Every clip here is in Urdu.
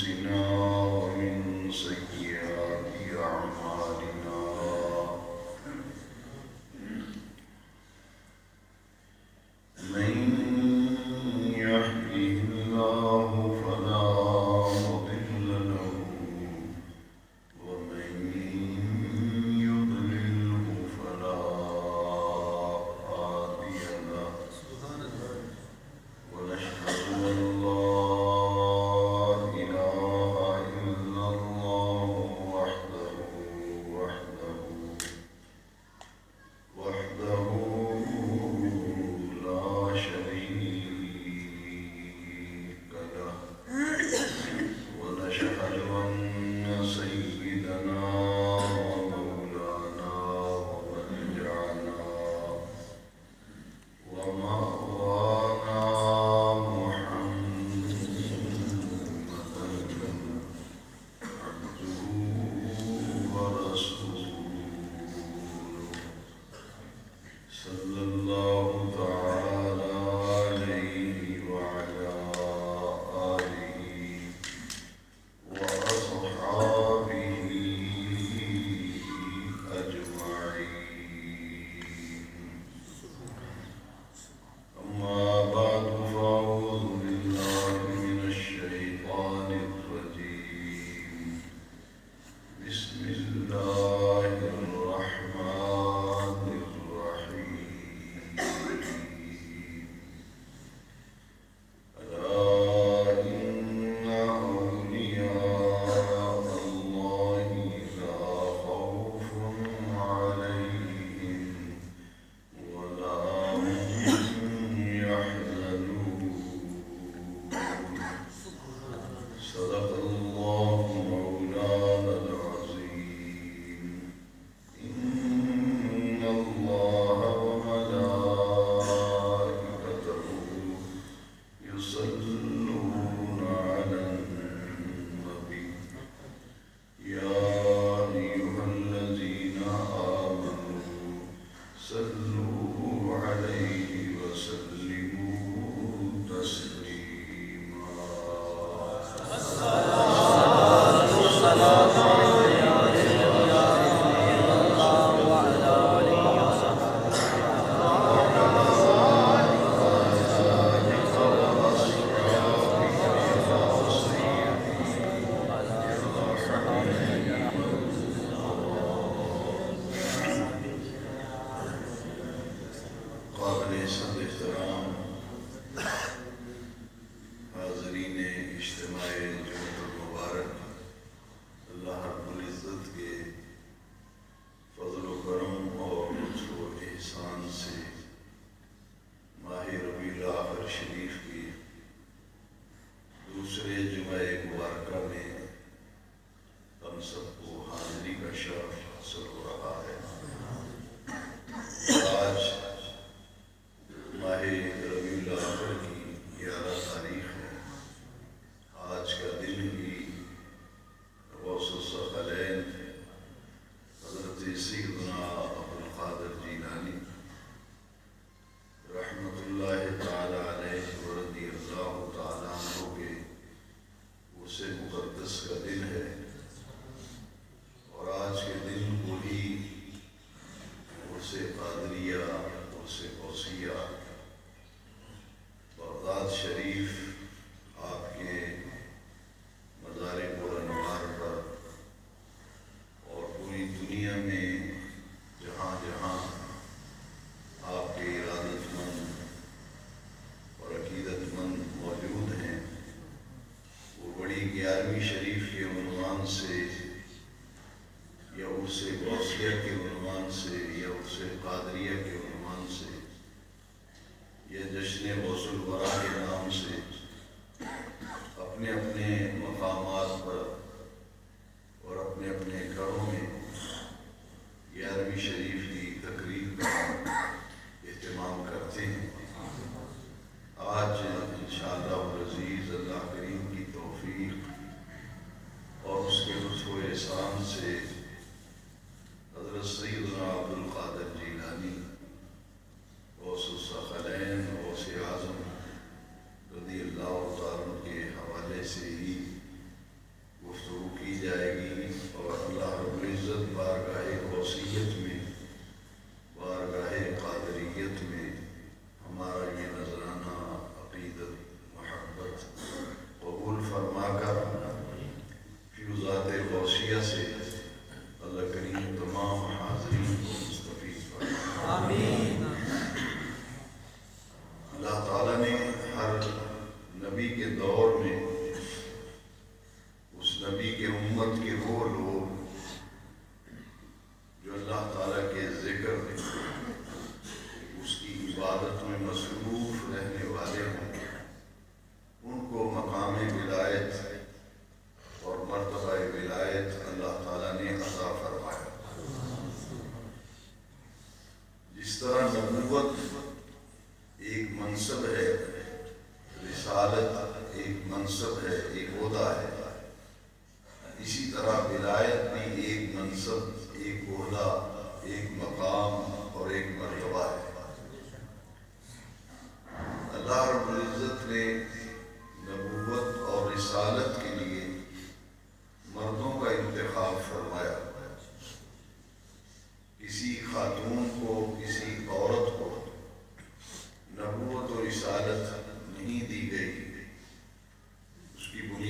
أنفسنا ومن سيئات أعمالنا من يهده الله فلا مضل له ومن يضلله فلا هادي له ونشهد أن لا إله إلا الله وحده لا شريك له ونشهد أن سيدنا ومولانا ومرجعنا ومأوانا محمدا عبده ورسوله صلى الله تعالى عليه وعلى آله وأصحابه أجمعين أما بعد فأعوذ بالله من الشيطان الرجيم بسم الله الرحمن الرحيم ألا إن أولياء الله لا خوف عليهم ولا هم يحزنون صدق الله مولانا العظيم إن الله وملائكته يصلون على النبي يا أيها الذين آمنوا صلوا عليه وسلموا تسليما قابل صد احترام حاضرین اجتماع جمعۃ المبارک، اللہ رب العزت کے فضل و کرم اور لطف و احسان سے ماہ ربیع الاخر شریف کی دوسرے جمعہ مبارکہ میں ہم سب کو حاضری کا شرف حاصل ہو رہا ہے۔ آج ماہ ربیع الاخر کی 11 تاریخ ہے۔ آج کا دن ہی غوث الثقلین حضرت سیدنا عبدالقادر جیلانی رحمۃ اللہ تعالی علیہ ورضی اللہ تعالی عنہ کے عرس مقدس کا دن ہے، اور آج کے دن کو ہی عرس قادریہ، عرس غوثیہ بغداد شریف آپ کے مدارک و انوار پر اور پوری دنیا میں جہاں جہاں آپ کے ارادت مند اور عقیدت مند موجود ہیں، وہ بڑی 11ویں شریف کے عنوان سے یا عرس غوثیہ کے عنوان سے یا عرس قادریہ کے عنوان سے یا جشن غوث الورا کے نام سے اپنے اپنے مقامات پر اور اپنے اپنے گھروں میں 11ویں شریف کی تقریب کا اہتمام کرتے ہیں۔ آج انشاءاللہ العزیز اللہ کریم کی توفیق اور اس کے لطف و احسان سے حضرت سیدنا عبدالقادر جیلانی غوث الثقلین غوث اعظم رضی اللہ تعالیٰ کے حوالے سے ہی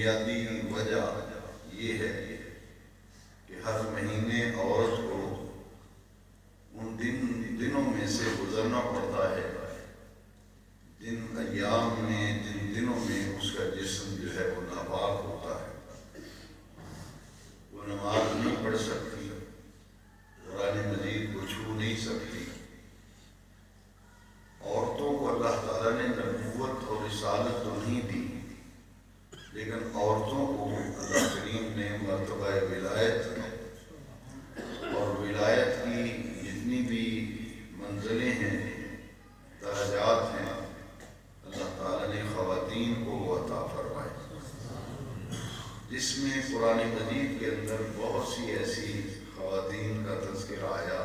بنیادی وجہ یہ ہے کہ ہر مہینے عورت کو ان دنوں میں سے گزرنا پڑتا ہے، جن ایام میں، جن دنوں میں اس کا جسم جو ہے وہ ناپاک ہوتا ہے، وہ نماز نہیں پڑھ سکتی، قرآن مجید کو چھو نہیں سکتی۔ عورتوں کو اللہ تعالیٰ نے نبوت اور رسالت تو نہیں دی، لیکن عورتوں کو اللہ کریم نے مرتبہ ولایت اور ولایت کی جتنی بھی منزلیں ہیں، درجات ہیں، اللہ تعالیٰ نے خواتین کو وہ عطا فرمائے، جس میں قرآن مجید کے اندر بہت سی ایسی خواتین کا تذکرہ آیا۔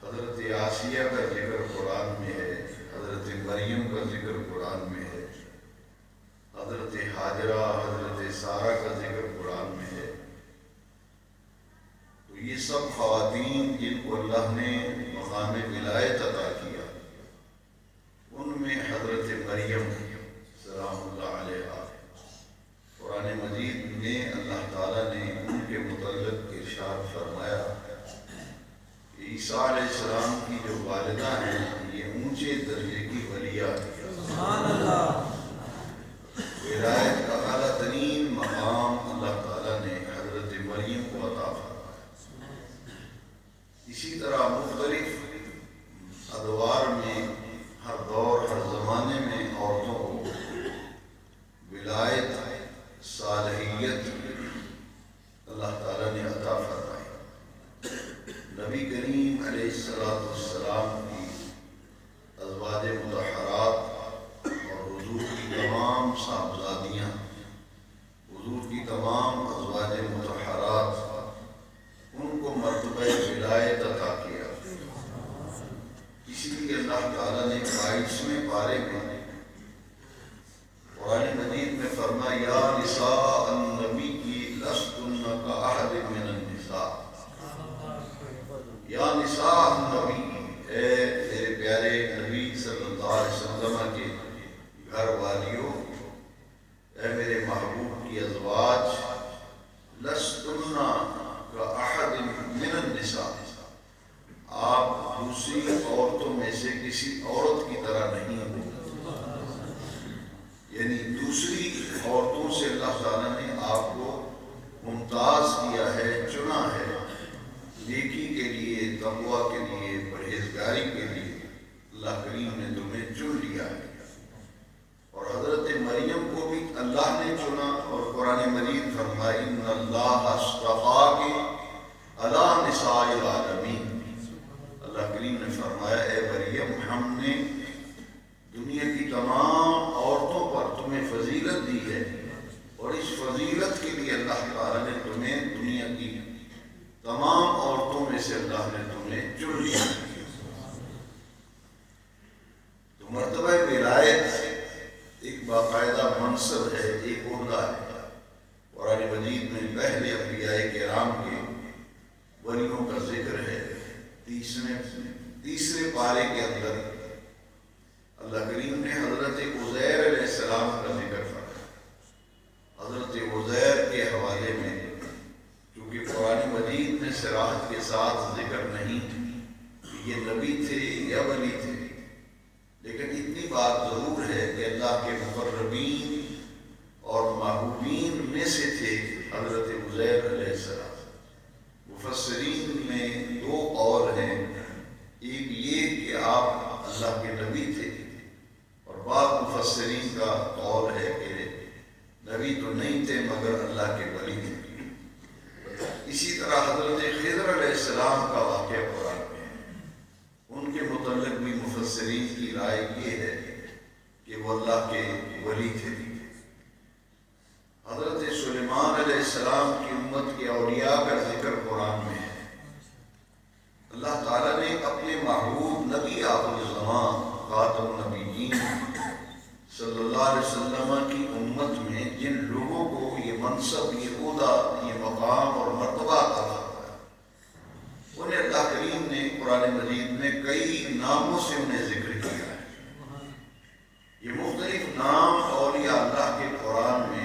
حضرت آسیہ کا ذکر قرآن میں ہے، حضرت مریم کا ذکر قرآن میں ہے، حضرت حاجرہ، حضرت سارہ کا ذکر قرآن میں ہے۔ تو یہ سب خواتین جن کو اللہ نے مقام ولایت عطا کیا، ان میں حضرت مریم سلام اللہ علیہا، قرآن مجید میں اللہ تعالیٰ نے ان کے متعلق ارشاد فرمایا کہ عیسیٰ علیہ السلام کی جو والدہ ہیں یہ اونچے درجے کی ولیہ ہیں۔ سبحان اللہ۔ ولایت کا اعلیٰ ترین مقام اللہ تعالیٰ نے حضرت مریم کو عطا فرمایا۔ اسی طرح مختلف ادوار میں، ہر دور، ہر زمانے میں عورتوں کو ولایت، صالحیت اللہ تعالیٰ نے عطا فرمائی۔ نبی کریم علیہ السلام کی ازواج مطہرات اور حضور کی تمام صاحبزادیاں، حضور کی تمام ازواج مطہرات، ان کو مرتبہ ولایت عطا کیا۔ اسی لیے اللہ تعالیٰ نے 22ویں پارے میں قرآن مجید میں فرمایا، یا نساء النبی لستن کاحد من النساء، یا نساء النبی، اے میرے پیارے نبی صلی اللہ علیہ وسلم کے گھر والیوں، اے میرے محبوب کی ازواج، لستن کاحد من النساء، آپ دوسری عورتوں میں سے کسی عورت کی طرح نہیں ہو۔ یعنی دوسری عورتوں سے اللہ تعالیٰ نے آپ کو ممتاز کیا ہے، چنا ہے، نیکی کے لیے، تقویٰ کے لیے، پرہیزگاری کے لیے اللہ کریم نے تمہیں چن لیا ہے۔ اور حضرت مریم کو بھی اللہ نے چنا، اور قرآن مجید فرمایا، ان اللہ اصطفاکی علی نساء العالمین، اللہ کریم نے فرمایا، اے مریم، ہم نے دنیا کی تمام عورتوں پر تمہیں فضیلت دی ہے، اور اس فضیلت کے لیے اللہ تعالیٰ نے تمہیں دنیا کی تمام عورتوں میں سے اللہ نے تمہیں چن لیا۔ تو مرتبہ ولایت ایک باقاعدہ منصب ہے، ایک عہدہ ہے۔ قرآن مجید میں پہلے انبیاء کرام کے ولیوں کا ذکر ہے۔ تیسرے پارے کے اندر اللہ کریم نے حضرت عزیر علیہ السلام کا ذکر فرمایا۔ حضرت عزیر کے حوالے میں چونکہ قرآن مجید میں صراحت کے ساتھ ذکر نہیں کہ یہ نبی تھے یا ولی تھے، لیکن اتنی بات ضرور ہے کہ اللہ کے مقربین اور محبوبین میں سے تھے حضرت عزیر علیہ السلام۔ مفسرین میں 2 قول ہیں، ایک یہ کہ آپ اللہ کے نبی تھے، اور بعض مفسرین کا قول ہے کہ نبی تو نہیں تھے مگر اللہ کے ولی تھے۔ اسی طرح حضرت خضر علیہ السلام کا واقعہ قرآن میں ہے، ان کے متعلق بھی مفسرین کی رائے یہ ہے کہ وہ اللہ کے ولی تھے۔ حضرت سلیمان علیہ السلام کی امت کے اولیاء کا ذکر قرآن میں ہے۔ اللہ تعالیٰ نے اپنے محبوب نبی آخر الزمان خاتم النبیین صلی اللہ علیہ وسلم کی امت میں جن لوگوں کو یہ منصب، یہ عہدہ، یہ مقام اور مرتبہ عطا فرمایا، انہیں اللہ کریم نے قرآن مجید میں کئی ناموں سے انہیں ذکر کیا ہے۔ یہ مختلف نام اولیاء اللہ کے قرآن میں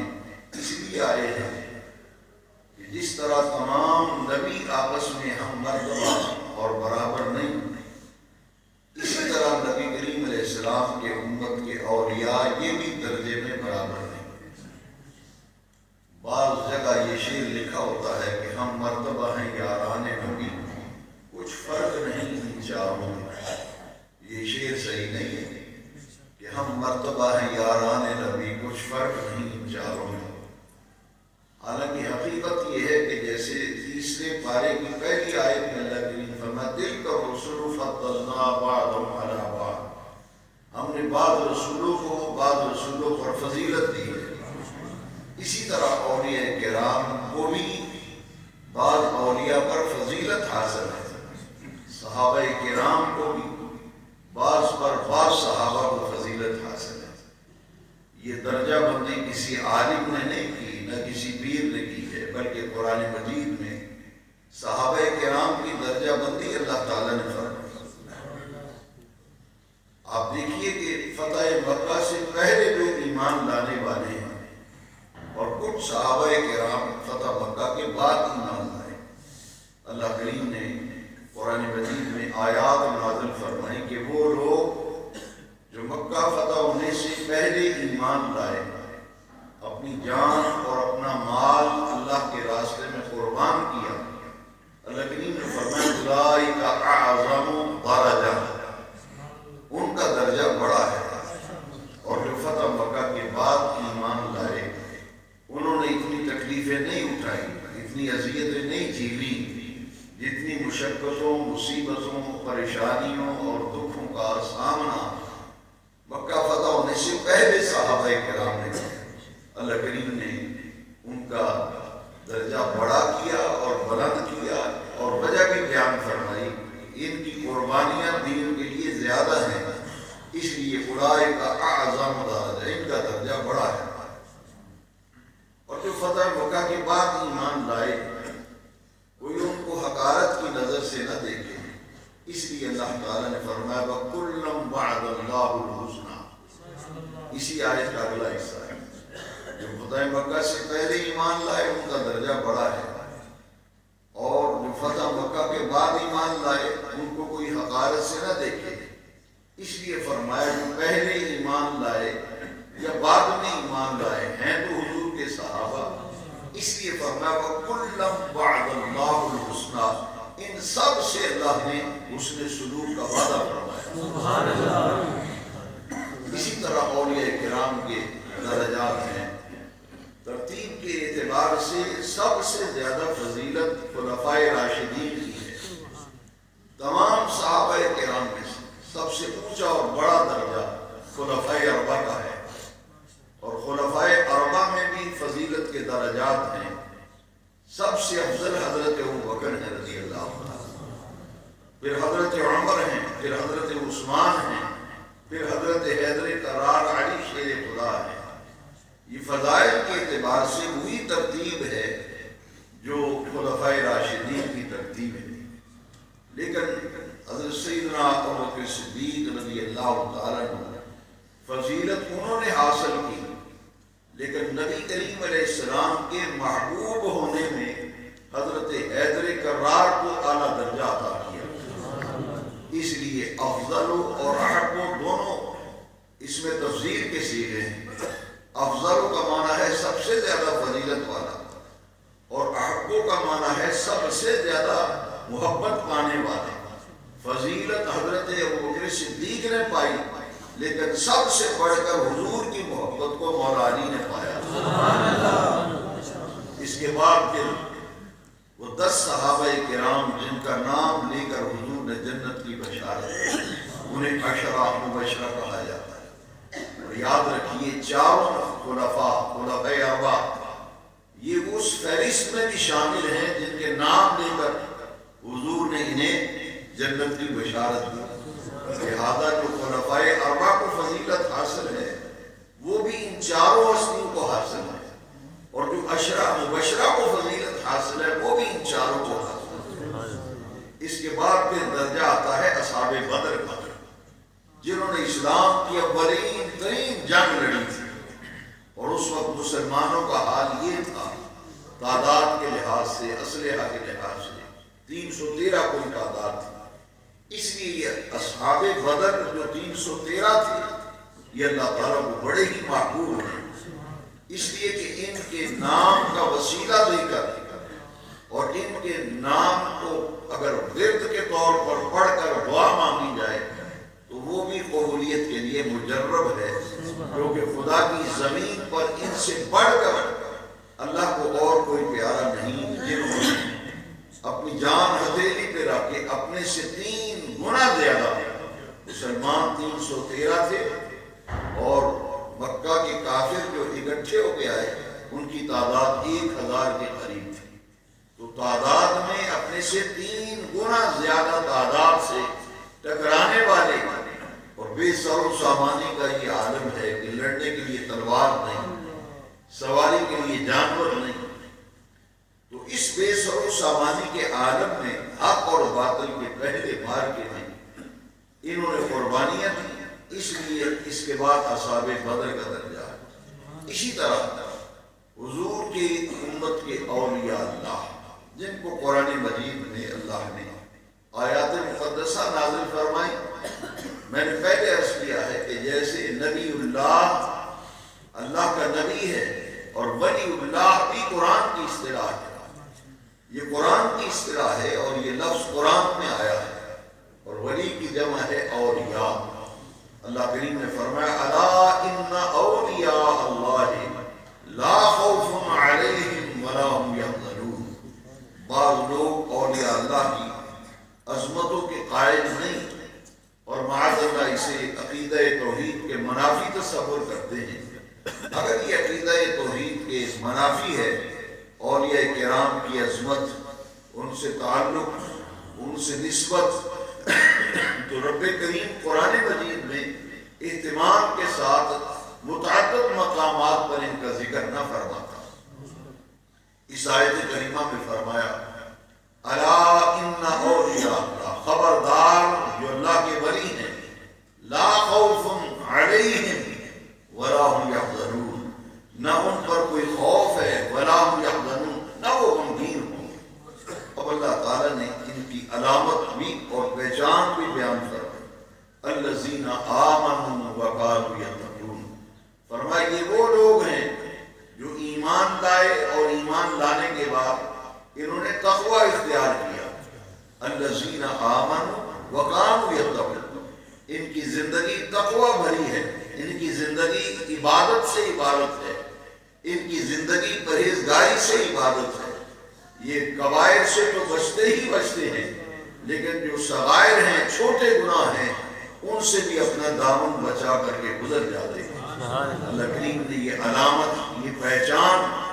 بعض جگہ یہ شعر لکھا ہوتا ہے کہ ہم مرتبہ ہیں یاران نبی، کچھ فرق نہیں ان چاروں میں۔ یہ شعر صحیح نہیں ہے کہ ہم مرتبہ ہیں یاران نبی، کچھ فرق نہیں ان چاروں میں۔ حالانکہ حقیقت یہ ہے کہ جیسے تیسرے پارے کی پہلی آیت میں اللہ کریم فرمایا تلک الرسل فضلنا بعضهم علی بعض، ہم نے بعض رسولوں پر فضیلت دی ہے۔ اسی طرح اولیاء کرام کو بھی بعض اولیاء پر فضیلت حاصل ہے، صحابہ کرام کو بھی بعض پر بعض صحابہ کو فضیلت حاصل ہے۔ یہ درجہ بندی کسی عالم نے نہیں کی، نہ کسی پیر نے کی ہے، بلکہ قرآن مجید میں صحابہ کرام کی درجہ بندی اللہ تعالیٰ نے فرمائی۔ آپ دیکھیے کہ فتح مکہ سے پہلے لوگ ایمان لانے والے ہیں اور کچھ صحابہ کرام فتح مکہ کے بعد ایمان لائے۔ اللہ کریم نے قرآن مجید میں آیات نازل فرمائی کہ وہ لوگ جو مکہ فتح ہونے سے پہلے ایمان لائے، اپنی جان اور اپنا مال اللہ کے راستے میں قربان کیا، اللہ کریم نے فرمایا اولئک اعظم درجہ، ان کا درجہ بڑا ہے۔ اور جو فتح مکہ کے بعد ایمان لائے انہوں نے اتنی تکلیفیں نہیں اٹھائی، اتنی اذیتیں نہیں جھیلی، جتنی مشقتوں، مصیبتوں، پریشانیوں اور دکھوں کا سامنا مکہ فتح ہونے سے پہلے صحابہ کرام نے کیا۔ اللہ کریم نے ان کا درجہ بڑا کیا اور بلند کیا، اور وجہ بھی بیان فرمائی، ان کی قربانیاں دین کے لیے زیادہ ہیں، اس لیے اولئک اعظم درجہ، ان کا درجہ بڑا ہے۔ اور جو فتح مکہ کے بعد ایمان لائے کوئی ان کو حقارت کی نظر سے نہ دیکھے، اس لیے اللہ تعالیٰ نے فرمایا وَكُلًّا وَعَدَ اللَّهُ الْحُسْنَى۔ اسی آیت کا اگلا حصہ ہے، جو فتح مکہ سے پہلے ایمان لائے ان کا درجہ بڑا ہے، اور جو فتح مکہ کے بعد ایمان لائے ان کو کوئی حقارت سے نہ دیکھے، اس لیے فرمایا جو پہلے ایمان لائے یا بعد میں ایمان لائے ہیں تو حضور کے صحابہ، اس لیے فرمایا وَكُلًّا وَعَدَ اللَّهُ الْحُسْنَى، ان سب سے اللہ نے حسن سلوک کا وعدہ فرمایا۔ اسی طرح اولیاء کرام کے درجات ہیں، ترتیب کے اعتبار سے سب سے زیادہ فضیلت خلفائے راشدین کی ہے۔ تمام صحابہ کرام میں سے سب سے اونچا اور بڑا درجہ خلفائے اربعہ کا ہے، اور خلفائے اربعہ میں بھی فضیلت کے درجات ہیں۔ سب سے افضل حضرت ابوبکر ہیں رضی اللہ عنہ، پھر حضرت عمر ہیں، پھر حضرت عثمان ہیں، پھر حضرت حیدر کرار علی شیر خدا ہیں۔ یہ فضائل کے اعتبار سے وہی ترتیب ہے جو خلفائے راشدین کی ترتیب ہے، لیکن حضرت سیدنا ابوبکر صدیق رضی اللہ تعالیٰ عنہ فضیلت انہوں نے حاصل کی، لیکن نبی کریم علیہ السلام کے محبوب ہونے میں حضرت حیدر کرار کو اعلیٰ درجہ عطا کیا، اس لیے افضل اور احب دونوں اس میں تفضیل کے صیغے ہیں۔ افضل کا معنی ہے سب سے زیادہ فضیلت والا، اور احب کا معنی ہے سب سے زیادہ محبت پانے والے۔ فضیلت حضرت ابوبکر صدیق نے پائی، لیکن سب سے بڑھ کر حضور کی محبت کو مولا علی نے پایا۔ اس کے بعد پھر وہ 10 صحابہ کرام جن کا نام لے کر حضور نے جنت کی بشارت، انہیں عشرہ مبشرہ کہا جاتا ہے۔ اور یاد رکھیے چاروں خلفائے اربعہ یہ اس فہرست میں بھی شامل ہیں جن کے نام لے کر حضور نے انہیں جنت کی بشارت دی۔ لہذا جو خلفائے اربعہ کو فضیلت حاصل ہے وہ بھی ان چاروں ہستیوں کو حاصل ہے، اور جو عشرہ مبشرہ کو فضیلت حاصل ہے وہ بھی ان چاروں کو حاصل ہے۔ اس کے بعد پھر درجہ آتا ہے اصحاب بدر کا، جنہوں نے اسلام کی اولین ترین جنگ لڑی تھی، اور اس وقت مسلمانوں کا حال یہ تھا تعداد کے لحاظ سے، اسلحہ کے لحاظ سے 313 کوئی تعداد تھی، اس لیے اصحاب بدر جو 313 تھے یہ اللہ تعالیٰ کو بڑے ہی محبوب ہیں۔ اس لیے کہ ان کے نام کا وسیلہ دے کر اور ان کے نام کو اگر ورد کے طور پر پڑھ کر دعا مانگی جائے تو وہ بھی قبولیت کے لیے مجرب ہے، کیونکہ خدا کی زمین پر ان سے بڑھ کر اللہ کو اور کوئی پیارا نہیں، جنہوں نے اپنی جان ہتھیلی پہ رکھ کے اپنے سے 3 گنا زیادہ مسلمان 313 تھے اور مکہ کے کافر جو اکٹھے ہو کے آئے ان کی تعداد 1000 کے قریب تھی، تو تعداد میں اپنے سے 3 گنا زیادہ تعداد سے ٹکرانے والے اور بے سر و سامانی کا یہ عالم ہے کہ لڑنے کے لیے تلوار نہیں، سواری کے لیے جانور نہیں، تو اس بے سر و سامانی کے عالم میں حق اور باطل کے پہلے مارکے میں انہوں نے قربانیاں دی، اس لیے اس کے بعد اصحاب بدر کا درجہ ہے۔ اسی طرح حضور کی امت کے اولیاء اللہ جن کو قرآن مجید میں اللہ نے آیات مقدسہ نازل فرمائی، میں نے پہلے عرض کیا ہے کہ جیسے نبی اللہ اللہ کا نبی ہے اور ولی اللہ بھی قرآن کی اصطلاح ہے، یہ قرآن کی اصطلاح ہے اور یہ لفظ قرآن میں آیا ہے، اور ولی کی جمع ہے اولیاء۔ اللہ کریم نے فرمایا الا ان اولیاء اللہ لا خوف علیہم ولا هم یحزنون، بعض لوگ اولیاء اللہ کی عظمتوں کے قائل نہیں اور معاذ اللہ اسے عقیدہ توحید کے منافی تصور کرتے ہیں۔ اگر یہ عقیدہ توحید کے منافی ہے، اولیاء کرام کی عظمت، ان سے تعلق، ان سے نسبت، تو رب کریم قرآن مجید میں اہتمام کے ساتھ متعدد مقامات پر ان کا ذکر نہ فرماتا۔ اس آیت کریمہ میں فرمایا الا ان اولیاء اللہ، خبردار جو اللہ کے ولی ہیں، لا خوف علیہم ولا هم یحزنون، نہ ان پر کوئی خوف ہے، ولا هم یحزنون، نہ وہ غمگین ہوں۔ اب اللہ تعالیٰ نے ان کی علامت بھی اور پہچان بھی بیان فرمائی، الذین آمنوا وکانوا یتقون، فرمایا یہ وہ لوگ ہیں جو ایمان لائے اور ایمان لانے کے بعد انہوں نے تقوی اختیار کیا۔ الذین آمنوا وکانوا یتقون، ان کی زندگی تقوی بھری ہے، ان کی زندگی عبادت سے عبادت ہے، ان کی زندگی پرہیزگاری سے عبادت ہے۔ یہ کبائر سے تو بچتے ہی بچتے ہیں، لیکن جو صغائر ہیں، چھوٹے گناہ ہیں، ان سے بھی اپنا دامن بچا کر کے گزر جاتے ہیں۔ اللہ کریم نے یہ علامت، یہ پہچان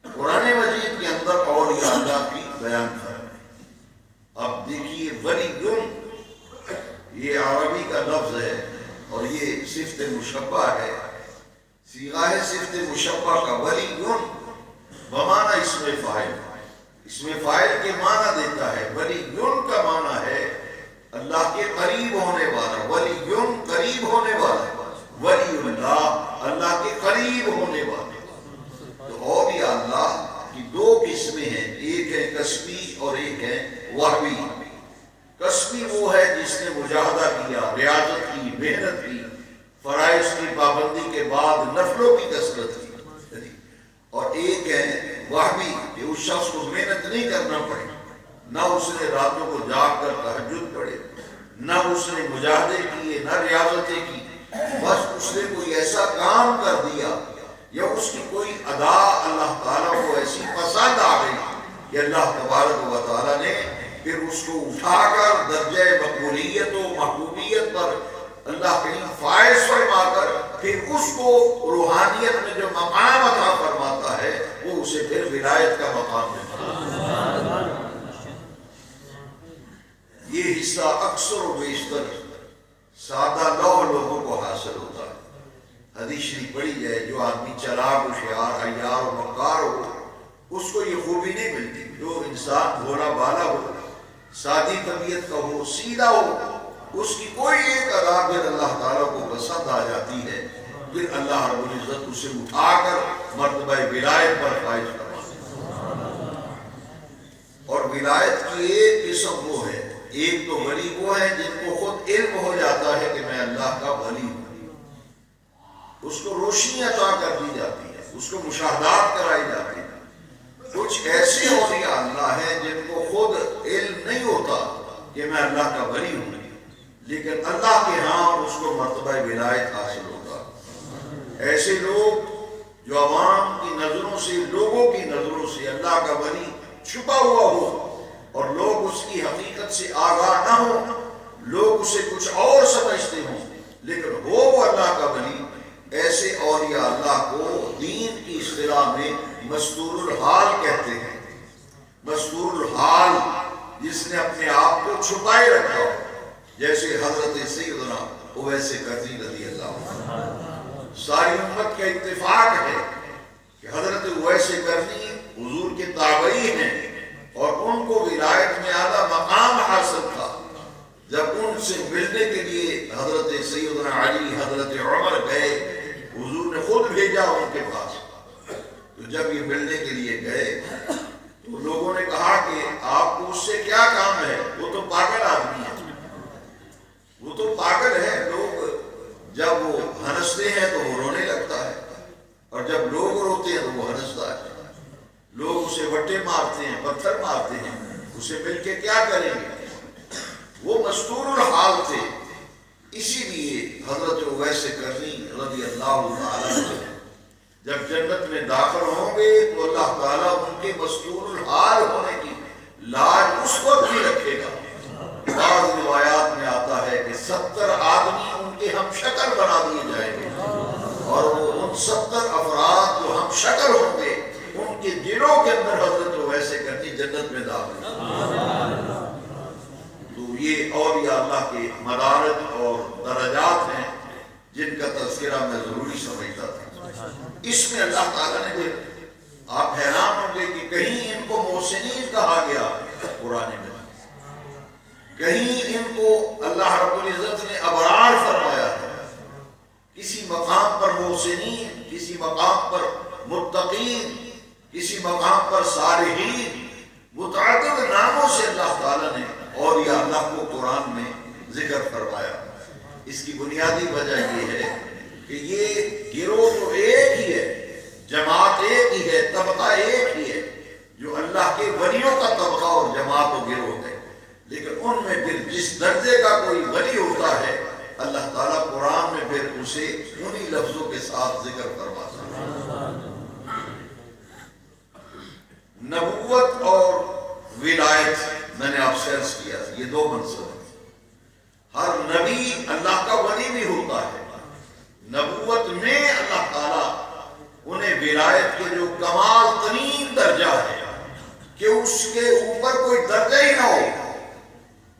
قرآن مجید کے اندر اولیاء اللہ کی بیان فرمائی۔ اب دیکھیے ولی گن، یہ عربی کا لفظ ہے اور یہ صفت مشبہ ہے، صیغہ ہے صفت مشبہ کا۔ ولی گن بمعنی اسم فاعل، اسم فاعل کے معنی دیتا ہے۔ ولی گن کا معنی ہے اللہ کے قریب ہونے والا، ولی گن قریب ہونے والا، ولی اللہ اللہ کے قریب ہونے والا۔ تو اولیاء اللہ کی 2 قسمیں ہیں، ایک ہے کسبی اور ایک ہے وہبی۔ کسبی وہ ہے جس نے مجاہدہ کیا، ریاضت کی، محنت کی، فرائض کی پابندی کے بعد نفلوں کی کثرت کی، اور ایک ہے وہبی کہ اس شخص کو محنت نہیں کرنا پڑے، نہ اس نے راتوں کو جاگ کر تہجد پڑھے، نہ اس نے مجاہدے کیے، نہ ریاضتیں کی، بس اس نے کوئی ایسا کام کر دیا یا اس کی کوئی ادا اللہ تعالیٰ کو ایسی پسند آ گئی کہ اللہ تبارک و تعالیٰ نے پھر اس کو اٹھا کر درجہ مقبولیت و محبوبیت پر اللہ کریم فائز فرما کر پھر اس کو روحانیت میں جو مقام عطا فرماتا ہے وہ اسے پھر ولایت کا مقام دیتا ہے۔ یہ حصہ اکثر و بیشتر سادہ لوگوں کو حاصل ہوتا ہے۔ حدیث شریف پڑھی جائے، جو آدمی چلاک ہوشیار عیار و مکار ہو اس کو یہ خوبی نہیں ملتی۔ جو انسان بھولا بالا ہو، سادی طبیعت کا ہو، سیدھا ہو، اس کی کوئی ایک ادا پھر اللہ تعالیٰ کو پسند آ جاتی ہے، پھر اللہ رب العزت اسے اٹھا کر مرتبہ ولایت پر فائز کرواتا ہے۔ اور ولایت کی ایک قسم وہ ہے، ایک تو ولی وہ ہے جن کو خود علم ہو جاتا ہے کہ میں اللہ کا ولی ہوں، اس کو روشنی عطا کر دی جاتی ہے۔ اس کو مشاہدات کرائی جاتی ہیں۔ کچھ ایسے اولیاء اللہ ہیں جن کو خود علم نہیں ہوتا کہ میں اللہ کا ولی ہوں، لیکن اللہ کے ہاں اس کو مرتبہ ولایت حاصل ہوگا۔ ایسے لوگ جو عوام کی نظروں سے، لوگوں کی نظروں سے اللہ کا ولی چھپا ہوا ہو اور لوگ اس کی حقیقت سے آگاہ نہ ہو، لوگ اسے کچھ اور سمجھتے ہوں لیکن وہ اللہ کا ولی، ایسے اولیاء اللہ کو دین کی اصطلاح میں مستور الحال کہتے ہیں۔ مستور الحال جس نے اپنے آپ کو چھپائے رکھا ہو، جیسے حضرت سیدنا اویس قرنی رضی اللہ عنہ۔ ساری امت کا اتفاق ہے کہ حضرت اویس قرنی حضور کے تابعی ہیں اور ان کو ولایت میں اعلیٰ مقام حاصل تھا۔ جب ان سے ملنے کے لیے حضرت سیدنا علی، حضرت عمر گئے، حضور نے خود بھیجا ان کے پاس۔ تو جب یہ ملنے کے لیے گئے تو لوگوں نے کہا کہ آپ کو اس سے کیا کام ہے، وہ تو پاگل آدمی ہے، وہ تو پاگل ہے۔ لوگ جب وہ ہنستے ہیں تو وہ رونے لگتا ہے اور جب لوگ روتے ہیں تو وہ ہنستا ہے۔ لوگ اسے وٹے مارتے ہیں، پتھر مارتے ہیں، اسے مل کے کیا کریں گے؟ وہ مستور الحال تھے۔ اسی لیے حضرت اویس قرنی رضی اللہ تعالیٰ عنہ جب جنت میں داخل ہوں گے تو اللہ تعالیٰ ان کے مستور الحال ہونے کی لاج اس وقت بھی رکھے گا۔ بعض روایات میں آتا ہے کہ 70 آدمی ان کے ہم شکل بنا دیے جائیں گے اور وہ ان 70 افراد جو ہم شکل ہوں گے ان کے دلوں کے اندر حضرت اویس قرنی جنت میں داخل ہوں۔ تو یہ اولیاء اللہ کے مدارج اور درجات ہیں جن کا تذکرہ میں ضروری سمجھتا تھا۔ اس میں اللہ تعالیٰ نے پھر آپ حیران ہوں گے کہ کہیں ان کو محسنین کہا گیا قرآن میں، کہیں ان کو اللہ رب العزت نے ابرار فرمایا ہے، کسی مقام پر محسنین، کسی مقام پر متقین، کسی مقام پر صالحین، متعدد ناموں سے اللہ تعالیٰ نے اولیاء اللہ کو قرآن میں ذکر فرمایا۔ اس کی بنیادی وجہ یہ ہے کہ یہ گروہ تو ایک ہی ہے، جماعت ایک ہی ہے، طبقہ ایک ہی ہے، جو اللہ کے ولیوں کا طبقہ اور جماعت و گروہ ہے، لیکن ان میں پھر جس درجے کا کوئی ولی ہوتا ہے اللہ تعالیٰ قرآن میں پھر اسے انہی لفظوں کے ساتھ ذکر فرماتا ہے۔ نبوت اور ولایت میں نے آپ سے عرض کیا، یہ دو منصب ہیں۔ ہر نبی اللہ کا ولی بھی ہوتا ہے۔ نبوت میں اللہ تعالیٰ انہیں ولایت کے جو کمال ترین درجہ ہے کہ اس کے اوپر کوئی درجہ ہی نہ ہو،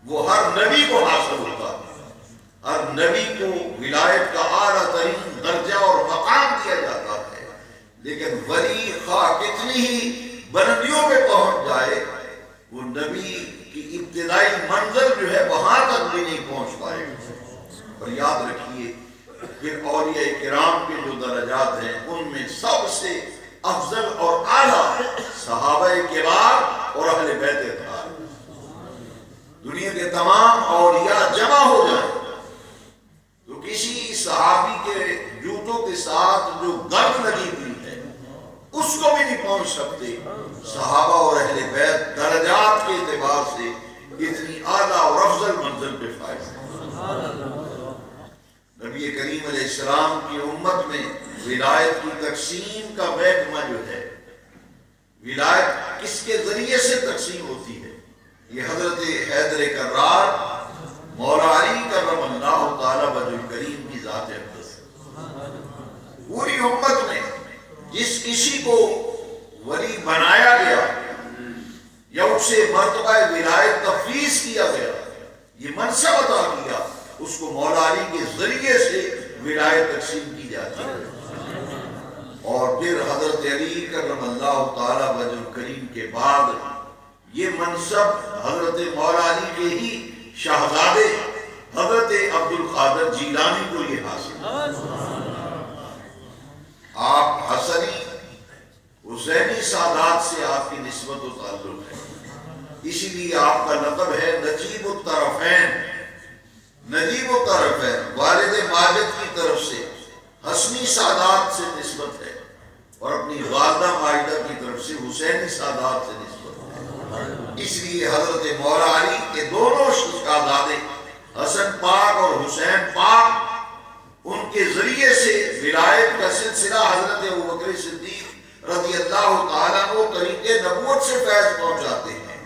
وہ ہر نبی کو حاصل ہوتا ہے۔ ہر نبی کو ولایت کا اعلیٰ ترین درجہ اور مقام دیا جاتا ہے، لیکن ولی خواہ کتنی ہی بلندیوں پہ پہنچ جائے، وہ نبی کی ابتدائی منزل جو ہے وہاں تک بھی نہیں پہنچ پائے۔ اور یاد رکھیے پھر اولیاء کرام کے جو درجات ہیں ان میں سب سے افضل اور اعلیٰ صحابہ کرام اور اہل بیت اطہار۔ دنیا کے تمام اولیاء جمع ہو جائیں تو کسی صحابی کے جوتوں کے ساتھ جو گرد لگی ہوئی ہے اس کو بھی نہیں پہنچ سکتے۔ صحابہ اور اہل بیت درجات کے اعتبار سے اتنی اعلیٰ اور افضل منزل پہ فائز ہیں۔ نبی کریم علیہ السلام کی امت میں ولایت کی تقسیم کا محکمہ جو ہے، ولایت کس کے ذریعے سے تقسیم ہوتی ہے، یہ حضرت حیدر کرار مولا علی کرم اللہ تعالی وجہ کریم کی ذات اقدس ہے۔ پوری امت میں جس کسی کو ولی بنایا گیا یا اسے مرتبہ ولایت تفویض کیا گیا، یہ منصب عطا کیا، اس کو مولا علی کے ذریعے سے ولایت تقسیم کی جاتی ہے۔ اور پھر حضرت علی کرم اللہ تعالی وجہ کریم کے بعد یہ منصب حضرت مولا علی کے ہی شہزادے حضرت عبد القادر جیلانی کو یہ حاصل۔ آپ حسنی حسینی سادات سے آپ کی نسبت و تعلق ہے، اسی لیے آپ کا لقب ہے نجیب الطرفین۔ نجیب الطرفین والد ماجد کی طرف سے حسنی سادات سے نسبت ہے، اور اپنی والدہ ماجدہ کی طرف سے حسین سادات سے نسبت، اس لیے حضرت مولا علی کے دونوں شہزادے حسن پاک اور حسین پاک، ان کے ذریعے سے ولایت کا سلسلہ حضرت ابوبکر صدیق رضی اللہ تعالیٰ کو طریق نبوت سے فیض پہنچاتے ہیں،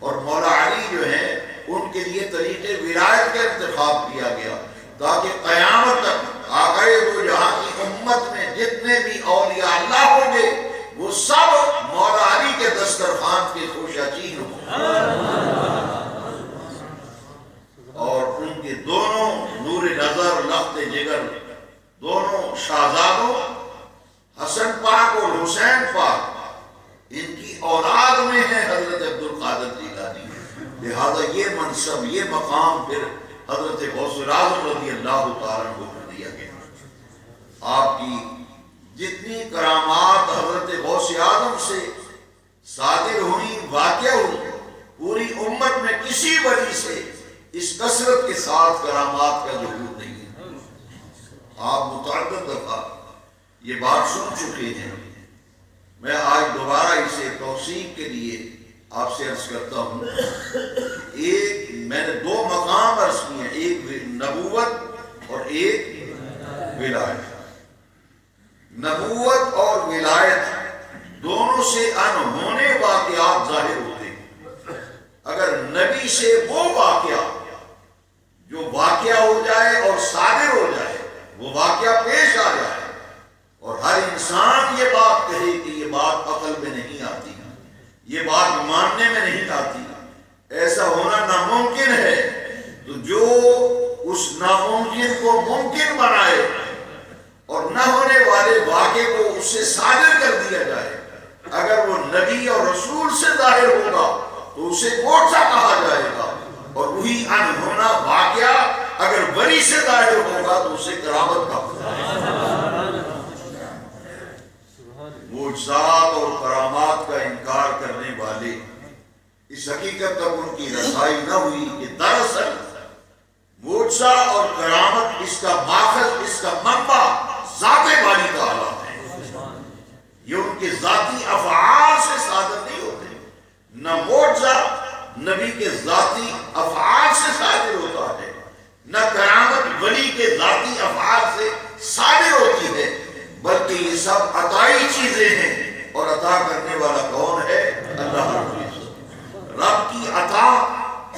اور مولا علی جو ہیں ان کے لیے طریق ولایت کا انتخاب کیا گیا تاکہ قیامت تک آقائے دو جہاں کی امت میں جتنے بھی اولیاء اللہ ہوں گے وہ سب مولا علی کے دسترخوان کے خوشاچین ہوں، اور ان کے دونوں نور نظر لخت جگر دونوں شہزادوں حسن پاک اور حسین پاک ان کی اولاد میں ہے حضرت عبد القادر جیلانی، لہذا یہ منصب یہ مقام پھر حضرت غوث الاعظم رضی اللہ تعالیٰ کو دیا گیا۔ آپ کی جتنی کرامات حضرت غوث اعظم سے صادر ہوئی واقع ہوئی، پوری امت میں کسی ولی سے اس کثرت کے ساتھ کرامات کا ظہور نہیں ہے۔ آپ متعدد دفعہ یہ بات سن چکے ہیں، میں آج دوبارہ اسے توثیق کے لیے آپ سے عرض کرتا ہوں۔ ایک میں نے دو مقام عرض کیے ہیں، ایک نبوت اور ایک ولایت۔ نبوت اور ولایت دونوں سے انہونے واقعات ظاہر ہوتے ہیں۔ اگر نبی سے وہ واقعہ جو واقعہ ہو جائے اور صادر ہو جائے، وہ واقعہ پیش آ جائے اور ہر انسان یہ بات کہے کہ یہ بات عقل میں نہیں آتی، یہ بات ماننے میں نہیں آتی، ایسا ہونا ناممکن ہے، تو جو اس ناممکن کو ممکن بنائے اور نہ ہونے والے واقعے کو اس سے صادر کر دیا جائے، اگر وہ نبی اور رسول سے ظاہر ہوگا تو اسے معجزہ کہا جائے گا، اور وہی انہونا واقعہ اگر ولی سے ظاہر ہوگا تو اسے کرامت کہا جائے گا۔ معجزات اور کرامات کا انکار کرنے والے اس حقیقت تک ان کی رسائی نہ ہوئی کہ دراصل معجزہ اور کرامت اس کا ماخذ، اس کا منبع ذات باری تعالیٰ ہے، یہ ان کے ذاتی افعال سے صادر نہیں ہوتے۔ نہ معجزہ نبی کے ذاتی افعال سے صادر ہوتا ہے، نہ کرامت ولی کے ذاتی افعال سے صادر ہوتی ہے، بلکہ یہ سب عطائی چیزیں ہیں، اور عطا کرنے والا کون ہے؟ اللہ رب العزت۔ رب کی عطا،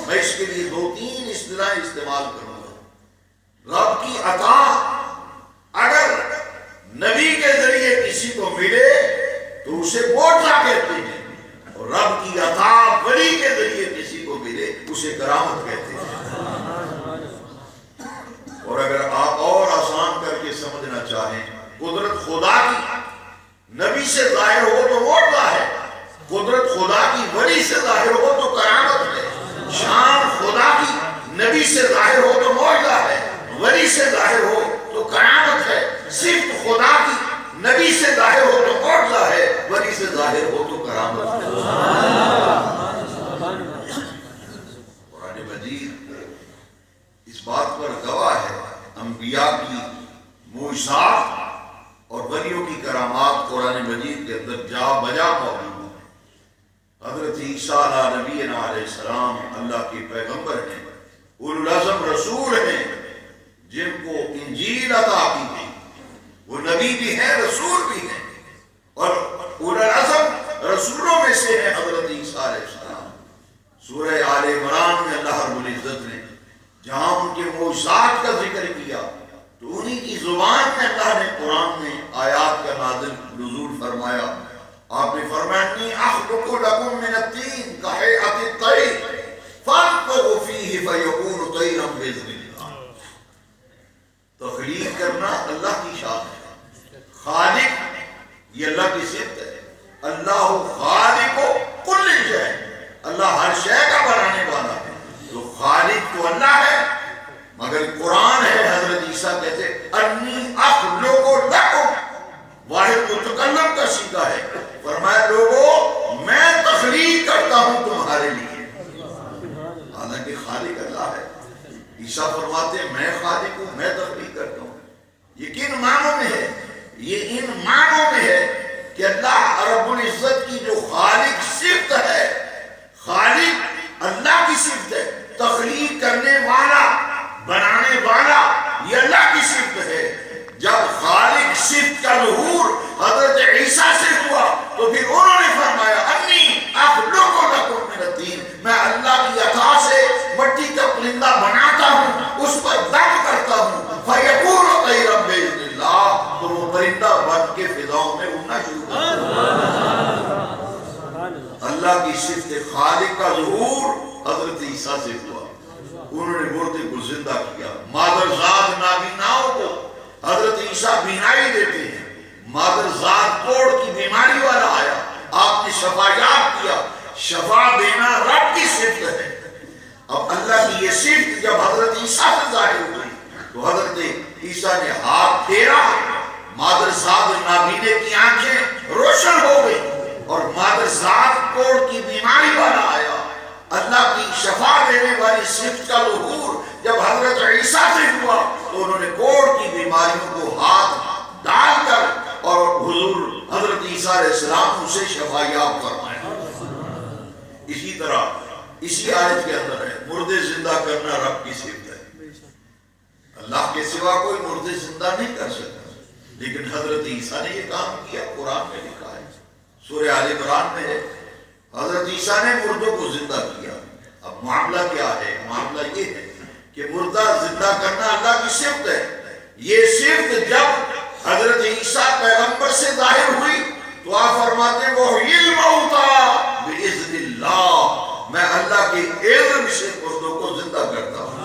میں اس کے لیے دو تین اصطلاح استعمال کروں گا۔ رب کی عطا اگر نبی کے ذریعے کسی کو ملے تو اسے معجزہ کہتے ہیں، اور رب کی عطا ولی کے ذریعے کسی کو ملے اسے کرامت کہتے ہیں۔ اور اگر آپ اور آسان کر کے سمجھنا چاہیں، قدرت خدا کی نبی سے ظاہر ہو تو معجزہ ہے، قدرت خدا کی ولی سے ظاہر ہو تو کرامت ہے، شان خدا کی نبی سے ظاہر ہو تو معجزہ ہے، ولی سے ظاہر ہو تو کرامت ہے، صرف خدا کی نبی سے ظاہر ہو تو معجزہ ہے، ولی سے ظاہر ہو تو کرامت ہے۔ قرآن مجید اس بات پر گواہ ہے، انبیاء کی معجزات اور ولیوں کی کرامات قرآن مجید کے اندر جا بجا موجود ہے۔ حضرت عیسیٰ علیہ نبینا علیہ السلام اللہ کے پیغمبر ہیں، اولو العزم رسول ہیں، جن کو انجیل عطا کی گئی، وہ نبی بھی ہیں رسول بھی ہیں، اور اولو العزم رسولوں میں سے ہیں حضرت عیسیٰ علیہ السلام۔ سورہ آل عمران میں اللہ رب العزت نے جہاں ان کے معجزات کا ذکر کیا تو انہی کی زبان میں اللہ نے قرآن میں آیات کا نازل نزول فرمایا۔ آپ نے فرمایا انی اخلق لکم من الطین کہیئۃ الطیر فانفخ فیہ فیکون طیرا باذن اللہ۔ تخلیق کرنا اللہ کی شان ہے، خالق یہ اللہ کی صفت ہے، اللہ خالق کل شیء، اللہ ہر شے کا بنانے والا ہے، تو خالق تو اللہ ہے، مگر قرآن ہے حضرت عیسیٰ کہتے انی اخلق لکم، واحد متکلم کا صیغہ ہے، فرمایا لوگوں میں تخلیق کرتا ہوں تمہارے لیے، حالانکہ خالق اللہ ہے۔ عیسیٰ فرماتے ہیں میں خالق ہوں، میں تخلیق کرتا ہوں۔ یہ کن معنوں میں ہے؟ یہ ان معنوں میں ہے رب العزت کی جو خالق صفت ہے، خالق اللہ کی صفت ہے، تخلیق کرنے والا، بنانے والا، یہ اللہ کی صفت ہے۔ جب خالق صفت کا ظہور حضرت عیسیٰ سے ہوا تو پھر انہوں نے فرمایا انی اخلق لکم من الطین، میں اللہ کی عطا سے مٹی کا پرندہ بناتا ہوں، اس پر دم کرتا ہوں، فیکون طیرا باذن اللہ، تو وہ پرندہ بن کے فضاؤں میں اڑنا شروع کرتا۔ اللہ کی صفت خالق کا ظہور حضرت عیسیٰ سے ہوا، انہوں نے مردے کو زندہ کیا۔ مادرزاد نابیناؤں کو حضرت عیسیٰ بینائی دیتے ہیں، مادرزاد کوڑ کی بیماری والا آیا، آپ نے شفا یاب کیا۔ شفا دینا رب کی صفت ہے۔ اب اللہ کی یہ صفت جب حضرت عیسیٰ سے ظاہر ہوئی تو حضرت عیسیٰ نے ہاتھ پھیرا، مادرزاد نابینے کی آنکھیں روشن ہو گئی، اور مادرزاد کوڑ کی بیماری والا آیا۔ اللہ کی شفا دینے والی صفت کا ظہور جب حضرت عیسیٰ سے ہوا تو انہوں نے کوڑ کی بیماریوں کو ہاتھ ڈال کر اور حضور حضرت عیسیٰ علیہ السلام اسے شفا یاب فرمایا۔ اسی طرح اسی آیت کے اندر ہے مردے زندہ کرنا رب کی صفت ہے، اللہ کے سوا کوئی مردے زندہ نہیں کر سکتا، لیکن حضرت عیسیٰ نے یہ کام کیا، قرآن میں لکھا ہے، سورہ آل عمران میں ہے، حضرت عیسیٰ نے مردوں کو زندہ کیا۔ اب معاملہ کیا ہے؟ معاملہ یہ ہے کہ مردہ زندہ کرنا اللہ کی صفت ہے۔ یہ صفت جب حضرت عیسیٰ پیغمبر سے ظاہر ہوئی تو آپ فرماتے ہیں وَحْيِی الْمَوْتَىٰ بِإِذْنِ اللَّهِ، میں اللہ کے اذن سے مردوں کو زندہ کرتا ہوں۔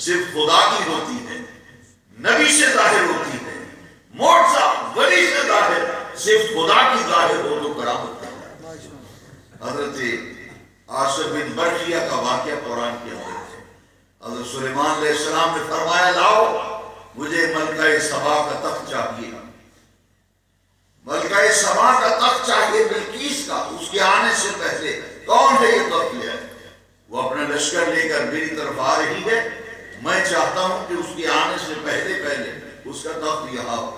صرف خدا کی ہوتی ہے، نبی سے ظاہر ہوتی ہے، معجزہ ولی سے ظاہر، صرف خدا کی ظاہر ہو تو کرامت ہے۔ حضرت عاصم بن برقیہ کا واقعہ قرآن کے اندر ہے۔ حضرت سلیمان علیہ السلام نے فرمایا لاؤ مجھے ملکہ سبا کا تخت چاہیے، ملکہ سبا کا تخت چاہیے بلقیس کا، اس کے آنے سے پہلے کون ہے یہ تخت لے آئے؟ وہ اپنا لشکر لے کر میری طرف آ رہی ہے، میں چاہتا ہوں کہ اس کے آنے سے پہلے اس کا تخت یہاں ہو۔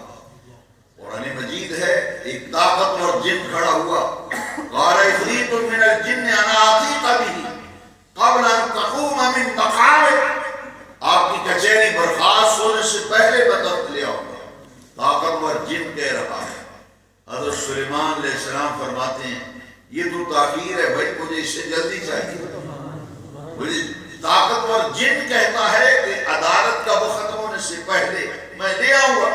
قرآن مجید ہے ایک طاقتور جن کھڑا ہوا، قال عفریت من الجن انا آتیک بہ قبل ان تقوم من مقامک، آپ کی کچہری برخاست ہونے سے پہلے میں تخت لے آؤں گا۔ طاقتور جن کہہ رہا ہے۔ حضرت سلیمان علیہ السلام فرماتے ہیں یہ تو تاخیر ہے بھائی، مجھے اس سے جلدی چاہیے۔ مجھے طاقتور جن کہتا ہے کہ عدالت کا وقت ختم ہونے سے پہلے میں لے آؤں گا،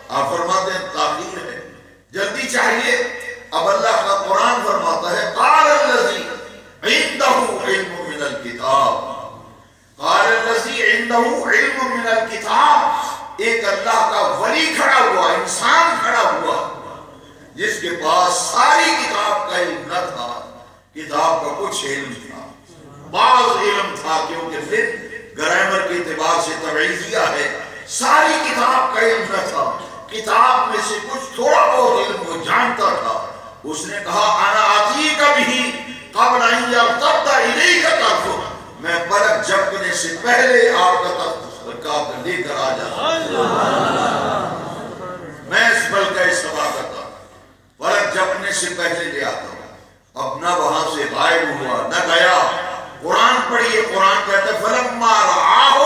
آپ فرماتے ہیں تاخیر ہے، جلدی چاہیے۔ اب اللہ کا قرآن فرماتا ہے قال الذی عنده علم من الکتاب، قال الذی عنده علم من الکتاب، ایک اللہ کا ولی کھڑا ہوا، انسان کھڑا ہوا جس کے پاس ساری کتاب کا علم نہ تھا، کتاب کا کچھ علم تھا، بعض علم تھا، کیونکہ پھر گرامر کے اعتبار سے تبعیضیہ ہے، ساری کتاب کا علم نہ تھا، کتاب میں سے کچھ تھوڑا بہت علم وہ جانتا تھا۔ اس نے کہا انا آتیک بہ قبل ان یرتد الیک طرفک، میں پلک جھپکنے سے پہلے آپ کا تخت لے کر آ جاتا، میں اس ملکہ سبا کا تخت پلک جھپکنے سے پہلے لے آتا ہوں۔ اب نہ وہاں سے غائب ہوا نہ گیا۔ قرآن پڑھیے، قرآن کہتا ہے فلما رآہ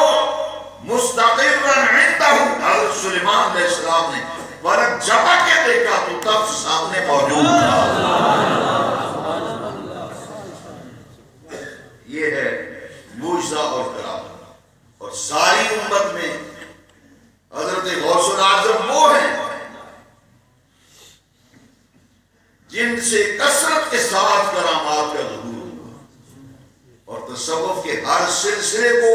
مستقرا عنده، حضرت سلیمان علیہ السلام نے پلک جھپک کے دیکھا تو تخت سامنے موجود تھا۔ یہ ہے معجزہ اور کرامت۔ اور ساری امت میں حضرت غوث الاعظم وہ ہیں جن سے کثرت کے ساتھ کرامات کا ظہور ہوا، اور تصوف کے ہر سلسلے کو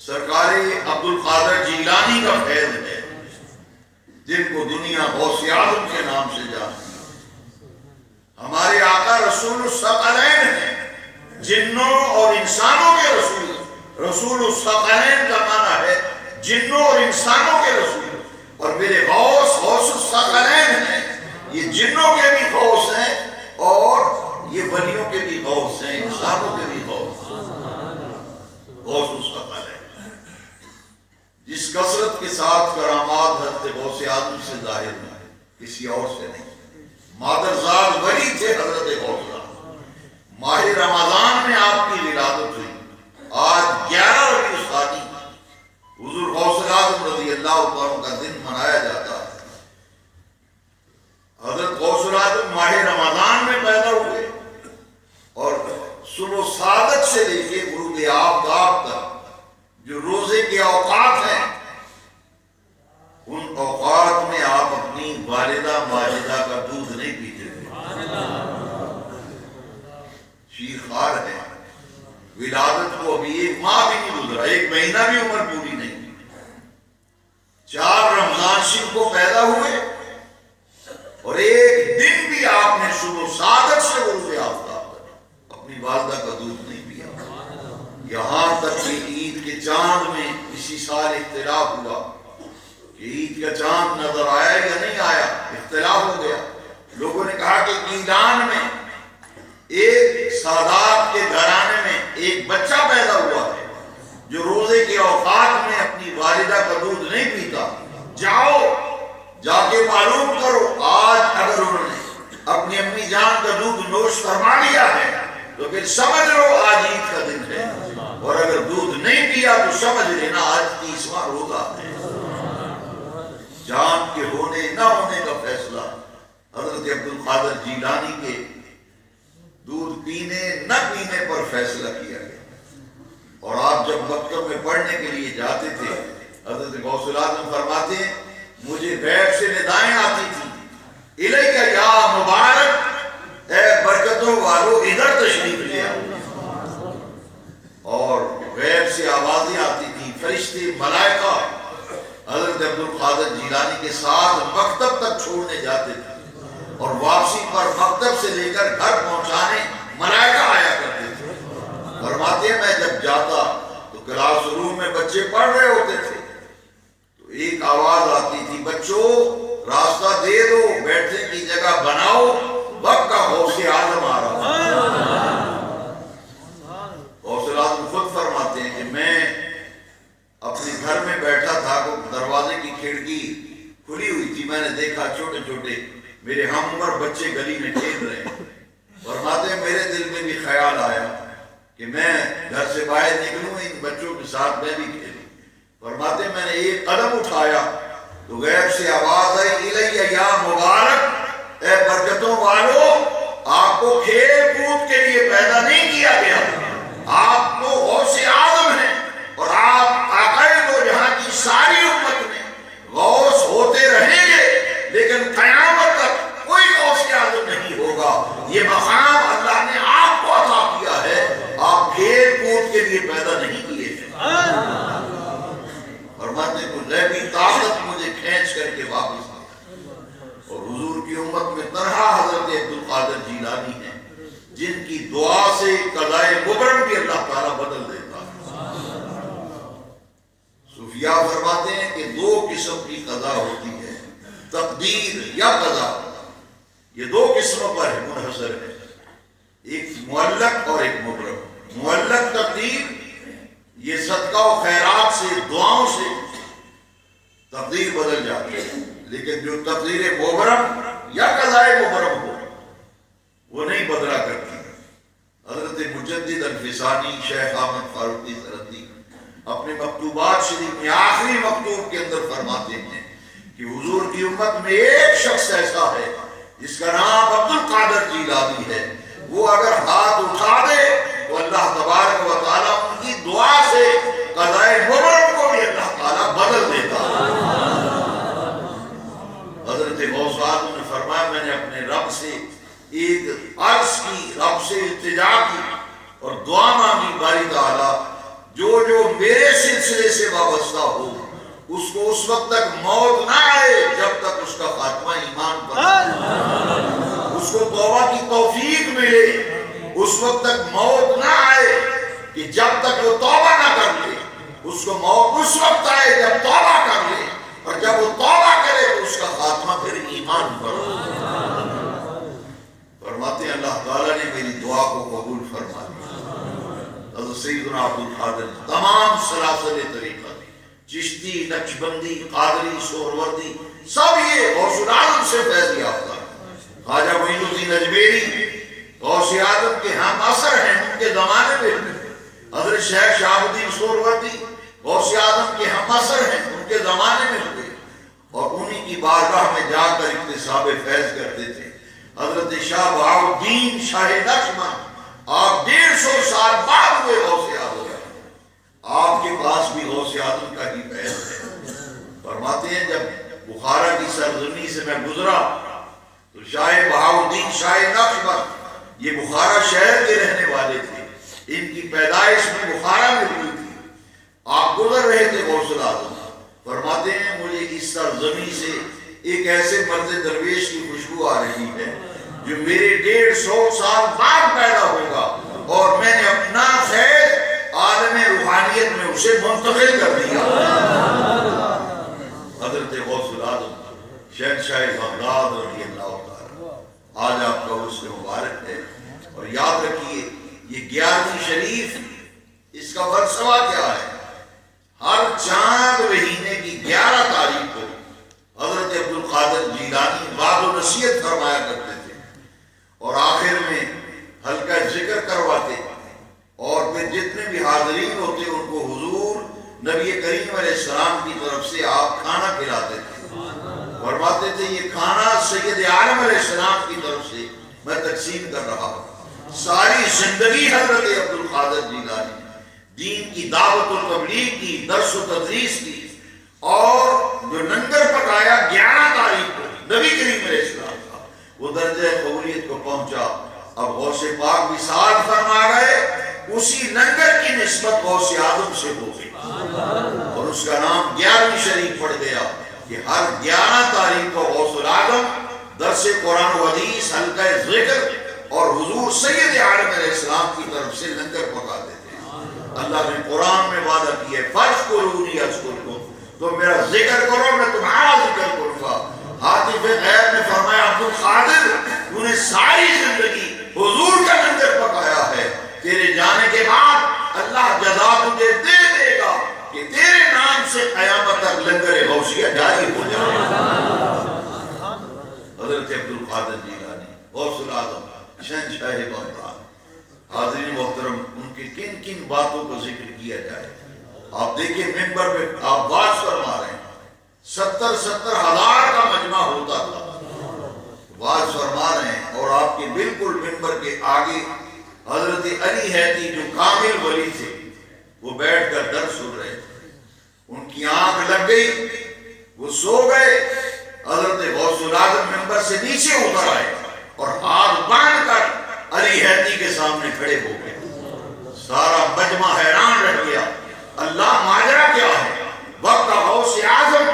سرکار عبد القادر جیلانی کا فیض ہے، جن کو دنیا غوث اعظم کے نام سے جانتی ہے۔ ہمارے آقا رسول الثقلین ہیں، جنوں اور انسانوں کے رسول۔ رسول الثقلین کا معنی ہے جنوں اور انسانوں کے رسول، اور میرے غوث غوث الثقلین ہیں، یہ جنوں کے بھی غوث ہیں اور یہ ولیوں کے بھی غوث ہیں، انسانوں کے بھی غوث ہیں۔ غوث الثقلین جس کثرت کے ساتھ کرامات حضرت غوث اعظم سے ظاہر ہوئے، کسی اور سے نہیں۔ مادرزاد ولی تھے حضرت غوث اعظم۔ ماہ رمضان میں آپ کی ولادت ہوئی۔ آج 11 ربیع الثانی حضور غوث اعظم رضی اللہ عنہ کا دن منایا جاتا ہے۔ حضرت غوث اعظم ماہ رمضان میں پیدا ہوئے اور صبح صادق سے لے کے غروب آفتاب تک جو روزے کے اوقات ہیں، ان اوقات میں آپ اپنی والدہ ماجدہ کا دودھ نہیں پیتے تھے۔ شیر خوار ہے، ولادت کو ابھی 1 ماہ بھی نہیں گزرا، 1 مہینہ بھی عمر پوری نہیں۔ 4 رمضان شریف کو پیدا ہوئے اور 1 دن بھی آپ نے صبح صادق سے غروب آفتاب تک اپنی والدہ کا دودھ نہیں پیا۔ یہاں تک کہ عید کے چاند میں اسی سال اختلاف ہوا کہ عید کا چاند نظر آیا یا نہیں آیا، اختلاف ہو گیا۔ لوگوں نے کہا کہ عیدان میں ایک سادات کے گھرانے میں ایک بچہ پیدا ہوا ہے جو روزے کے اوقات میں اپنی والدہ کا دودھ نہیں پیتا، جاؤ جا کے معلوم کرو۔ آج اگر انہوں نے اپنی امی جان کا دودھ نوش فرما لیا ہے تو پھر سمجھ لو آج عید کا دن ہے، اور اگر دودھ نہیں پیا تو سمجھ لینا آج 30واں روزہ ہے۔ جان کے ہونے نہ ہونے کا فیصلہ حضرت عبد القادر جیلانی کے دودھ پینے نہ پینے پر فیصلہ کیا گیا۔ اور آپ جب مکتب میں پڑھنے کے لیے جاتے تھے، حضرت غوث اعظم فرماتے ہیں مجھے غیب سے ندائیں آتی تھی، الیک یا مبارک، اے برکتوں والو ادھر تشریف لے آؤ۔ اور غیب سے آوازیں آتی تھی، فرشتے ملائکہ حضرت عبد القادر جیلانی کے ساتھ مکتب تک چھوڑنے جاتے تھے، اور واپسی پر مکتب سے لے کر گھر پہنچانے ملائکہ آیا کرتے تھے۔ فرماتے ہیں میں جب جاتا تو کلاس روم میں بچے پڑھ رہے ہوتے تھے تو ایک آواز آتی تھی، بچوں راستہ دے دو، بیٹھنے کی جگہ بناؤ، وقت کا غوث اعظم آ رہا ہے۔ غوث اعظم خود فرماتے ہیں کہ میں اپنے گھر میں بیٹھا تھا، دروازے کی کھڑکی کھلی ہوئی تھی، میں نے دیکھا چھوٹے چھوٹے میرے ہم عمر بچے گلی میں کھیل رہے ہیں۔ فرماتے ہیں میرے دل میں بھی خیال آیا کہ میں گھر سے باہر نکلوں، ان بچوں کے ساتھ میں بھی کھیلوں۔ فرماتے ہیں میں نے ایک قدم اٹھایا تو غیب سے آواز آئی، الیہ یا مبارک، اے برکتوں والو، آپ کو کھیل کود کے لیے پیدا نہیں کیا گیا، آپ تو غوث اعظم ہیں، اور آپ آقائے دو جہاں کی ساری امت میں غوث ہوتے رہیں گے، لیکن قیامت تک کوئی غوث اعظم نہیں ہوگا۔ یہ مقام اللہ نے آپ کو عطا کیا ہے، آپ کھیل کود کے لیے پیدا نہیں کیے ہیں۔ فرماتے ہیں کوئی غیبی طاقت مجھے کھینچ کر کے واپس آیا، اور حضور کی امت میں تنہا حضرت عبد القادر جیلانی ہیں جن کی دعا سے قضائے مبرم بھی اللہ تعالیٰ بدل دیتا ہے۔ صوفیاء فرماتے ہیں کہ 2 قسم کی قضا ہوتی ہے، تقدیر یا قضا، یہ 2 قسموں پر منحصر ہے، ایک معلق اور ایک مبرم۔ معلق تقدیر یہ صدقہ و خیرات سے، دعاؤں سے تقدیر بدل جاتی ہے، لیکن جو تقدیر مبرم یا قضائے مبرم ہو وہ نہیں بدلا کرتی۔ حضرت مجدد الفسانی شیخ احمد فاروقی سرندی اپنے مکتوبات شریف میں آخری مکتوب کے اندر فرماتے ہیں کہ حضور کی امت میں ایک شخص ایسا ہے جس کا نام عبد القادر جیلانی ہے، وہ اگر ہاتھ اٹھا دے تو اللہ تبارک و تعالیٰ ان کی دعا سے قضائے مبرم کو بھی اللہ تعالیٰ بدل دیتا ہے۔ حضرت غوث اعظم نے فرمایا میں نے اپنے رب سے ایک عرض کی، رب سے التجا کی اور دعا مانگی، باری تعالیٰ جو میرے سلسلے سے وابستہ ہو اس کو اس وقت تک موت نہ آئے جب تک اس کا خاتمہ ایمان پر، اس کو توبہ کی توفیق ملے، اس وقت تک موت نہ آئے کہ جب تک وہ توبہ نہ کر لے، اس کو موت اس وقت آئے جب توبہ کر لے، اور جب وہ توبہ کرے تو اس کا خاتمہ پھر ایمان پر۔ فرماتے ہیں اللہ تعالیٰ نے میری دعا کو قبول فرما لیا۔ حضرت سیدنا عبد القادر تمام سلاسل طریقہ، چشتی، نقشبندی، قادری، سہروردی، سب یہ غوث اعظم سے فیض یافتہ۔ خواجہ شیخ شہاب الدین سہروردی غوث اعظم کے ہم عصر ہیں، ان کے زمانے میں ہوئے اور انہی کی بارگاہ میں جا کر اکتساب فیض کرتے تھے۔ حضرت شاہ بہاؤ الدین شاہ نقشبند آپ 150 سال بعد ہوئے غوث اعظم، آپ کے پاس بھی غوث اعظم کا ہی فیض ہے۔ فرماتے ہیں جب بخارا کی سرزمین سے میں گزرا تو شاہ بہاؤ الدین شاہ نقشبند یہ بخارا شہر کے رہنے والے تھے، ان کی پیدائش میں بخارا میں ہوئی تھی، آپ گزر رہے تھے غوث اعظم، فرماتے ہیں مجھے اس سرزمین سے ایک ایسے مرد درویش کی خوشبو آ رہی ہے جو میرے 150 سال بعد پیدا ہوگا اور میں نے اپنا فیض عالم روحانیت میں اسے منتقل کر دیا۔ حضرت غوث اعظم شہنشاہ بغداد رضی اللہ تعالیٰ، آج آپ کا حسن مبارک ہے، اور یاد رکھیے یہ 11ویں شریف اس کا فلسفہ کیا ہے؟ ہر چاند مہینے کی 11 تاریخ کو حضرت عبدالقادر جیلانی وعد و نصیحت فرمایا کرتے تھے اور آخر میں ہلکا ذکر کرواتے اور پھر جتنے بھی حاضرین ہوتے ان کو حضور نبی کریم علیہ السلام کی طرف سے آپ کھانا کھلاتے تھے، فرماتے تھے یہ کھانا سید عالم علیہ السلام کی طرف سے میں تقسیم کر رہا ہوں۔ ساری زندگی حضرت عبدالقادر جیلانی دین کی دعوت و تبلیغ کی، درس و تدریس کی، اور جو لنگر پکایا 11 تاریخ کو نبی کریم علیہ السلام کا، وہ درجہ قبولیت کو پہنچا۔ اب غوث پاک وصال فرما گئے، اسی لنگر کی نسبت غوث اعظم سے ہو گئی اور اس کا نام 11ویں شریف پڑ گیا کہ ہر 11 تاریخ کو غوث الاعظم درس قرآن و حدیث، حلقہ ذکر اور حضور سید عالم علیہ السلام کی طرف سے لنگر پکاتے تھے۔ اللہ نے قرآن میں وعدہ کیا ہے فَاذْكُرُونِي أَذْكُرْكُمْ، تو میرا ذکر کرو میں تمہارا ذکر کروں گا۔ حاطب غیب نے فرمایا عبدالقادر تو نے ساری زندگی حضور کا لنگر پکایا ہے، تیرے جانے کے بعد اللہ جزا تجھے دے دے گا کہ تیرے نام سے قیامت تک لنگر غوثیہ جاری ہو جائے۔ حضرت عبدالقادر جیلانی غوث الاعظم شہنشاہ بغداد، حاضرین محترم ان کی کن کن باتوں کو ذکر کیا جائے۔ آپ دیکھیں ممبر پہ آپ واز فرما رہے ہیں، 70 ہزار کا مجمع ہوتا تھا، واز فرما رہے ہیں اور آپ کے بالکل ممبر کے آگے حضرت علی حیدی جو کامل ولی تھے وہ بیٹھ کر درس سن رہے تھے، ان کی آنکھ لگ گئی، وہ سو گئے۔ حضرت غوث الاعظم ممبر سے نیچے اتر آئے اور ہاتھ باندھ کر علی حیدی کے سامنے کھڑے ہو گئے۔ سارا مجمع حیران رہ گیا، اللہ ماجرا کیا ہے؟ وقت غوث اعظم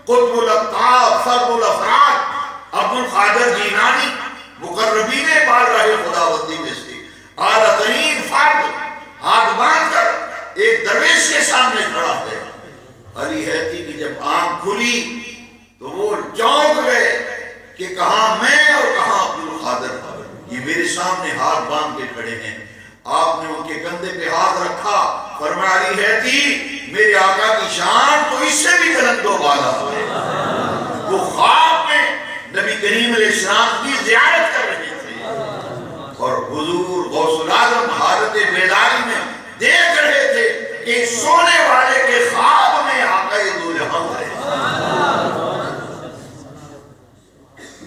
قطب الاقطاب فرد الافراد عبدالقادر جیلانی مقربین بارگاہ خداوندی میں سے اعلیٰ ترین فرد ہاتھ باندھ کر ایک درویش کے سامنے کھڑا ہے۔ علی حیدی کی جب آنکھ کھلی تو وہ چونک گئے کہ کہاں میں اور کہاں عبدالقادر، یہ میرے سامنے ہاتھ باندھ کے کھڑے ہیں۔ آپ نے ان کے کندھے پہ ہاتھ رکھا، فرمایا علی حیدی میرے آقا کی شان تو اس سے بھی بلند و بالا ہے۔ وہ خواب میں نبی کریم علیہ السلام کی زیارت کر رہے تھے اور حضور غوث الاعظم حالت بیداری میں دیکھ رہے تھے کہ سونے والے کے خواب میں آقا دو جہاں ہے۔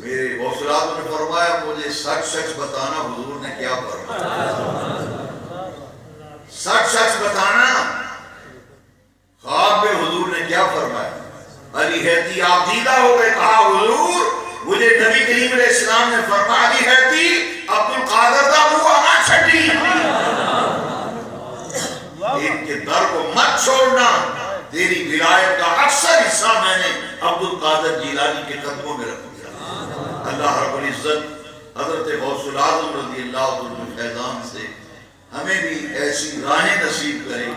میرے غوث الاعظم نے فرمایا مجھے سچ بتانا حضور نے کیا فرمایا، سچ بتانا خواب میں حضور نے کیا فرمایا۔ علی حیدی آپ دیدہ ہو گئے، کہا حضور مجھے نبی کریم علیہ السلام نے فرمایا علی حیدی عبدالقادر دا ہوا نہ چھٹی، ان کے در کو مت چھوڑنا، تیری ولایت کا اکثر حصہ میں نے عبدالقادر جیلانی کے قدموں میں رکھ دیا۔ اللہ رب العزت حضرت غوث الاعظم رضی اللہ عنہ فیضان سے ہمیں بھی ایسی راہیں نصیب کرے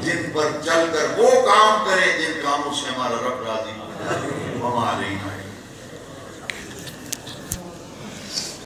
جن پر چل کر وہ کام کریں جن کاموں سے ہمارا رب راضی ہو۔